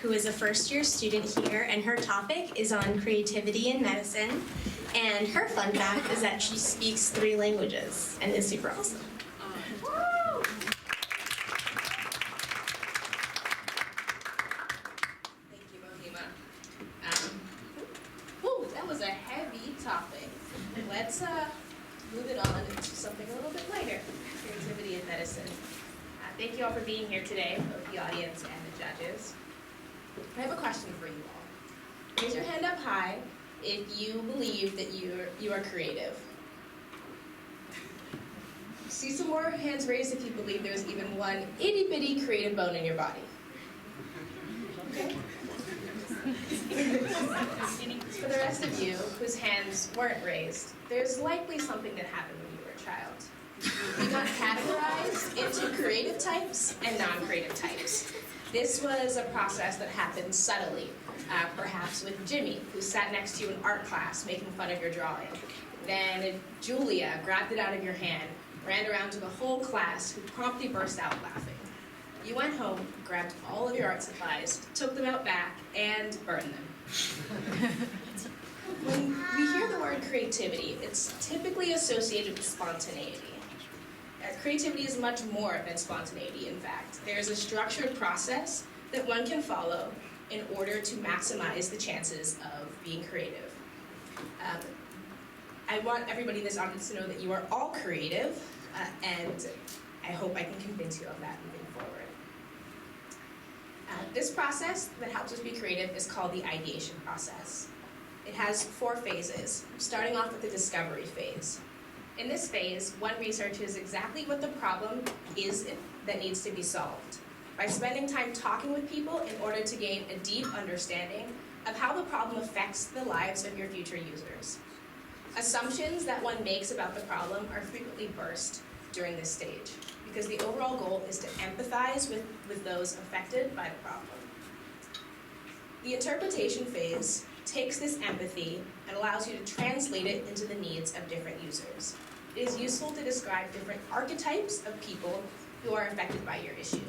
who is a first-year student here, and her topic is on creativity in medicine. And her fun fact is that she speaks 3 languages and is super awesome. Thank you, Mohima. That was a heavy topic. Let's move it on to something a little bit lighter, creativity in medicine. Thank you all for being here today, both the audience and the judges. I have a question for you all. Raise your hand up high if you believe that you are creative. See some more hands raised if you believe there's even one itty-bitty creative bone in your body. Okay. For the rest of you whose hands weren't raised, there's likely something that happened when you were a child. You got categorized into creative types and non-creative types. This was a process that happened subtly, perhaps with Jimmy, who sat next to you in art class making fun of your drawing. Then Julia grabbed it out of your hand, ran around to the whole class, who promptly burst out laughing. You went home, grabbed all of your art supplies, took them out back, and burned them. When we hear the word creativity, it's typically associated with spontaneity. Creativity is much more than spontaneity, in fact. There's a structured process that one can follow in order to maximize the chances of being creative. I want everybody in this audience to know that you are all creative, and I hope I can convince you of that moving forward. This process that helps us be creative is called the ideation process. It has 4 phases, starting off with the discovery phase. In this phase, one researches exactly what the problem is that needs to be solved by spending time talking with people in order to gain a deep understanding of how the problem affects the lives of your future users. Assumptions that one makes about the problem are frequently burst during this stage because the overall goal is to empathize with those affected by the problem. The interpretation phase takes this empathy and allows you to translate it into the needs of different users. It is useful to describe different archetypes of people who are affected by your issue.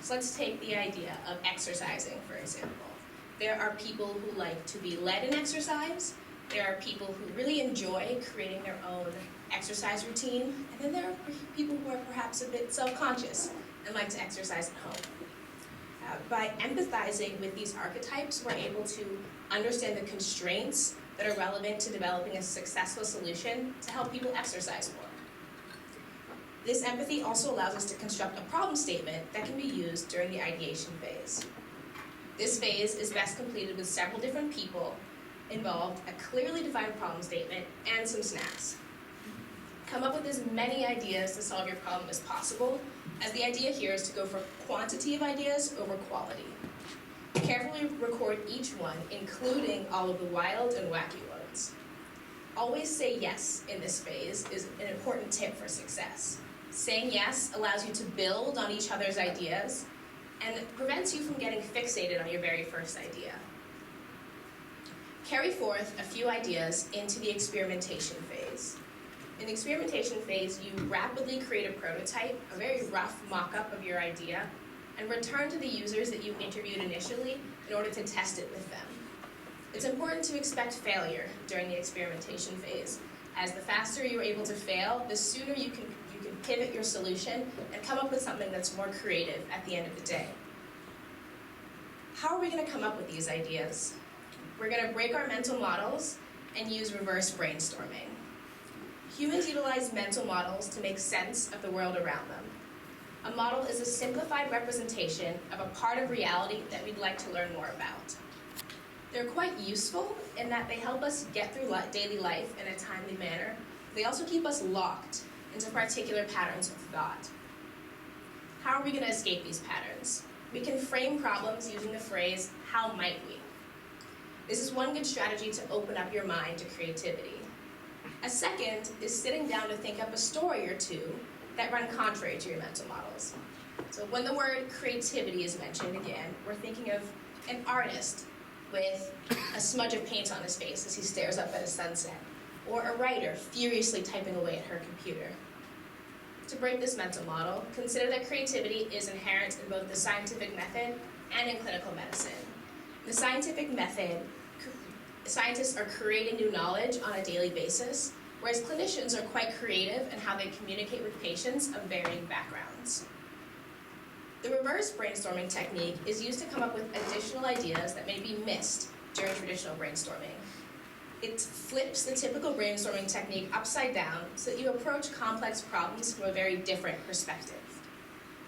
So let's take the idea of exercising, for example. There are people who like to be led in exercise. There are people who really enjoy creating their own exercise routine. And then there are people who are perhaps a bit self-conscious and like to exercise at home. By empathizing with these archetypes, we're able to understand the constraints that are relevant to developing a successful solution to help people exercise more. This empathy also allows us to construct a problem statement that can be used during the ideation phase. This phase is best completed with several different people involved, a clearly defined problem statement, and some snacks. Come up with as many ideas to solve your problem as possible, as the idea here is to go for quantity of ideas over quality. Carefully record each one, including all of the wild and wacky ones. Always say yes in this phase is an important tip for success. Saying yes allows you to build on each other's ideas and prevents you from getting fixated on your very first idea. Carry forth a few ideas into the experimentation phase. In the experimentation phase, you rapidly create a prototype, a very rough mock-up of your idea, and return to the users that you interviewed initially in order to test it with them. It's important to expect failure during the experimentation phase, as the faster you're able to fail, the sooner you can pivot your solution and come up with something that's more creative at the end of the day. How are we going to come up with these ideas? We're going to break our mental models and use reverse brainstorming. Humans utilize mental models to make sense of the world around them. A model is a simplified representation of a part of reality that we'd like to learn more about. They're quite useful in that they help us get through daily life in a timely manner. They also keep us locked into particular patterns of thought. How are we going to escape these patterns? We can frame problems using the phrase, "How might we?" This is one good strategy to open up your mind to creativity. A second is sitting down to think up a story or two that run contrary to your mental models. So when the word creativity is mentioned again, we're thinking of an artist with a smudge of paint on his face as he stares up at a sunset, or a writer furiously typing away at her computer. To break this mental model, consider that creativity is inherent in both the scientific method and in clinical medicine. In the scientific method, scientists are creating new knowledge on a daily basis, whereas clinicians are quite creative in how they communicate with patients of varying backgrounds. The reverse brainstorming technique is used to come up with additional ideas that may be missed during traditional brainstorming. It flips the typical brainstorming technique upside down so that you approach complex problems from a very different perspective.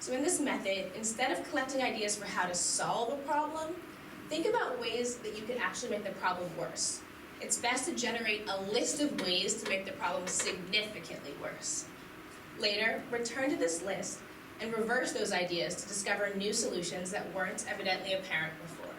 So in this method, instead of collecting ideas for how to solve a problem, think about ways that you could actually make the problem worse. It's best to generate a list of ways to make the problem significantly worse. Later, return to this list and reverse those ideas to discover new solutions that weren't evidently apparent before.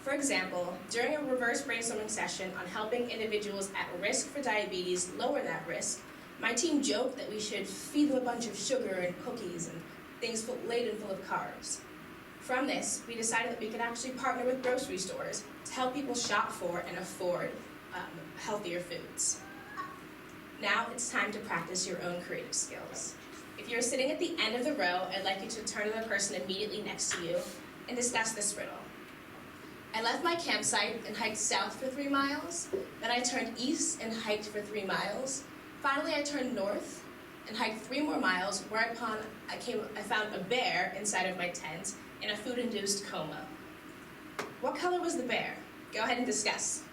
For example, during a reverse brainstorming session on helping individuals at risk for diabetes lower that risk, my team joked that we should feed them a bunch of sugar and cookies and things laden full of carbs. From this, we decided that we could actually partner with grocery stores to help people shop for and afford healthier foods. Now it's time to practice your own creative skills. If you're sitting at the end of the row, I'd like you to turn to the person immediately next to you and discuss this riddle. I left my campsite and hiked south for 3 miles. Then I turned east and hiked for 3 miles. Finally, I turned north and hiked 3 more miles, whereupon I found a bear inside of my tent in a food-induced coma. What color was the bear? Go ahead and discuss.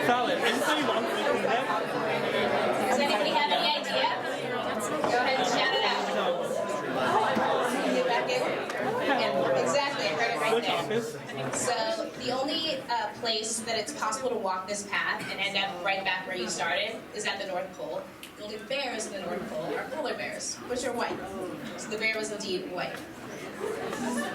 Solid. Does anybody have any idea? Go ahead and shout it out. Get back in? Yeah, exactly, I heard it right there. So the only place that it's possible to walk this path and end up right back where you started is at the North Pole. The only bears in the North Pole are polar bears, which are white. So the bear was indeed white.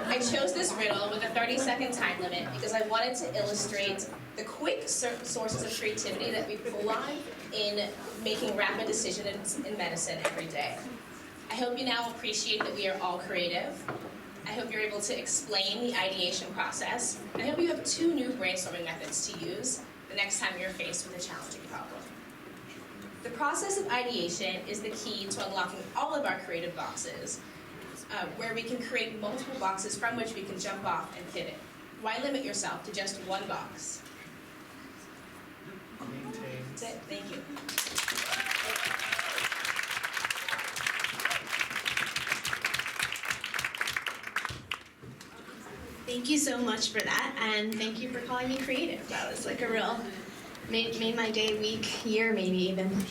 I chose this riddle with a 30-second time limit because I wanted to illustrate the quick sources of creativity that we pull on in making rapid decisions in medicine every day. I hope you now appreciate that we are all creative. I hope you're able to explain the ideation process. I hope you have 2 new brainstorming methods to use the next time you're faced with a challenging problem. The process of ideation is the key to unlocking all of our creative boxes, where we can create multiple boxes from which we can jump off and pivot. Why limit yourself to just one box? That's it. Thank you. Thank you so much for that, and thank you for calling me creative. That was like a real, made my day, week, year maybe even.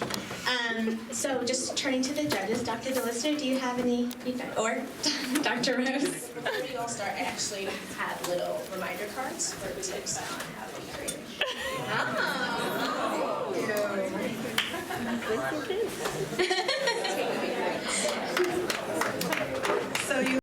So just turning to the judges, Dr. DeLister, do you have any feedback? Or Dr. Rose? Before you all start, I actually have little reminder cards for tips on how to be creative. Oh.